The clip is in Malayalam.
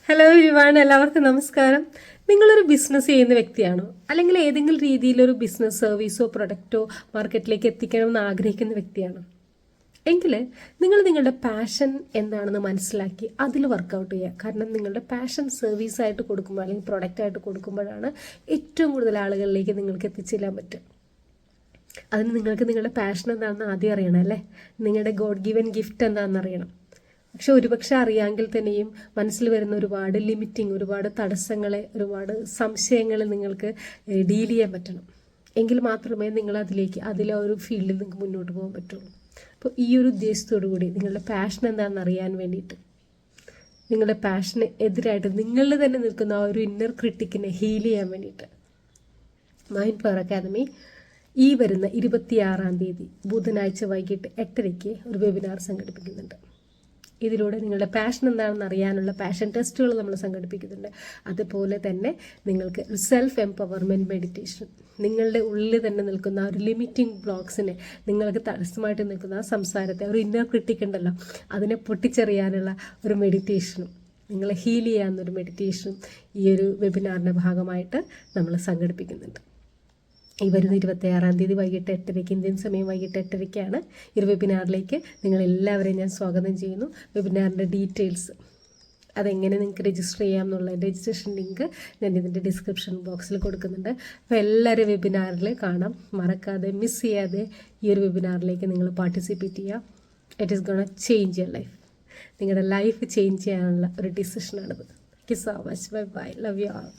ഹലോ എവരിവൺ, എല്ലാവർക്കും നമസ്കാരം. നിങ്ങളൊരു ബിസിനസ് ചെയ്യുന്ന വ്യക്തിയാണോ, അല്ലെങ്കിൽ ഏതെങ്കിലും രീതിയിലൊരു ബിസിനസ് സർവീസോ പ്രൊഡക്റ്റോ മാർക്കറ്റിലേക്ക് എത്തിക്കണമെന്ന് ആഗ്രഹിക്കുന്ന വ്യക്തിയാണോ? എങ്കിൽ നിങ്ങൾ നിങ്ങളുടെ പാഷൻ എന്താണെന്ന് മനസ്സിലാക്കി അതിൽ വർക്കൗട്ട് ചെയ്യുക. കാരണം നിങ്ങളുടെ പാഷൻ സർവീസായിട്ട് കൊടുക്കുമ്പോൾ അല്ലെങ്കിൽ പ്രൊഡക്റ്റായിട്ട് കൊടുക്കുമ്പോഴാണ് ഏറ്റവും കൂടുതൽ ആളുകളിലേക്ക് നിങ്ങൾക്ക് എത്തിച്ചേരാൻ പറ്റും. അതിന് നിങ്ങൾക്ക് നിങ്ങളുടെ പാഷൻ എന്താണെന്ന് ആദ്യം അറിയണം അല്ലേ. നിങ്ങളുടെ ഗോഡ് ഗിവൻ ഗിഫ്റ്റ് എന്താണെന്ന് അറിയണം. പക്ഷെ ഒരുപക്ഷെ അറിയാമെങ്കിൽ തന്നെയും മനസ്സിൽ വരുന്ന ഒരുപാട് ലിമിറ്റിംഗ്, ഒരുപാട് തടസ്സങ്ങളെ, ഒരുപാട് സംശയങ്ങൾ നിങ്ങൾക്ക് ഡീൽ ചെയ്യാൻ പറ്റണം. എങ്കിൽ മാത്രമേ നിങ്ങൾ അതിലെ ഒരു ഫീൽഡിൽ നിങ്ങൾക്ക് മുന്നോട്ട് പോകാൻ പറ്റുള്ളൂ. അപ്പോൾ ഈ ഒരു ഉദ്ദേശത്തോടു കൂടി നിങ്ങളുടെ പാഷൻ എന്താണെന്ന് അറിയാൻ വേണ്ടിയിട്ട്, നിങ്ങളുടെ പാഷന് എതിരായിട്ട് നിങ്ങളിൽ തന്നെ നിൽക്കുന്ന ആ ഒരു ഇന്നർ ക്രിട്ടിക്കിനെ ഹീൽ ചെയ്യാൻ വേണ്ടിയിട്ട് മൈൻഡ് പവർ അക്കാദമി ഈ വരുന്ന 26-ാം തീയതി ബുധനാഴ്ച വൈകിട്ട് 8:30 ഒരു വെബിനാർ സംഘടിപ്പിക്കുന്നുണ്ട്. ഇതിലൂടെ നിങ്ങളുടെ പാഷൻ എന്താണെന്ന് അറിയാനുള്ള പാഷൻ ടെസ്റ്റുകൾ നമ്മൾ സംഘടിപ്പിക്കുന്നുണ്ട്. അതുപോലെ തന്നെ നിങ്ങൾക്ക് സെൽഫ് എംപവർമെൻറ്റ് മെഡിറ്റേഷൻ, നിങ്ങളുടെ ഉള്ളിൽ തന്നെ നിൽക്കുന്ന ആ ഒരു ലിമിറ്റിംഗ് ബ്ലോക്സിനെ, നിങ്ങൾക്ക് തടസ്സമായിട്ട് നിൽക്കുന്ന ആ സംസാരത്തെ, ഒരു ഇന്നർ ക്രിട്ടിക് ഉണ്ടല്ലോ, അതിനെ പൊട്ടിച്ചെറിയാനുള്ള ഒരു മെഡിറ്റേഷനും, നിങ്ങളെ ഹീൽ ചെയ്യാവുന്നൊരു മെഡിറ്റേഷനും ഈ ഒരു വെബിനാറിൻ്റെ ഭാഗമായിട്ട് നമ്മൾ സംഘടിപ്പിക്കുന്നുണ്ട്. ഈ വരുന്ന 26-ാം തീയതി വൈകിട്ട് 8:30, ഇന്ത്യൻ സമയം വൈകിട്ട് 8:30 ഈ ഒരു വെബിനാറിലേക്ക് നിങ്ങളെല്ലാവരെയും ഞാൻ സ്വാഗതം ചെയ്യുന്നു. വെബിനാറിൻ്റെ ഡീറ്റെയിൽസ്, അതെങ്ങനെ നിങ്ങൾക്ക് രജിസ്റ്റർ ചെയ്യാം എന്നുള്ള രജിസ്ട്രേഷൻ ലിങ്ക് ഞാൻ ഇതിൻ്റെ ഡിസ്ക്രിപ്ഷൻ ബോക്സിൽ കൊടുക്കുന്നുണ്ട്. അപ്പോൾ എല്ലാവരും വെബിനാറിൽ കാണാം. മറക്കാതെ, മിസ് ചെയ്യാതെ ഈ ഒരു വെബിനാറിലേക്ക് നിങ്ങൾ പാർട്ടിസിപ്പേറ്റ് ചെയ്യുക. It is gonna change your life. നിങ്ങളുടെ ലൈഫ് ചേഞ്ച് ചെയ്യാനുള്ള ഒരു ഡിസിഷനാണിത്. Thank you so much. Bye bye. Love you all.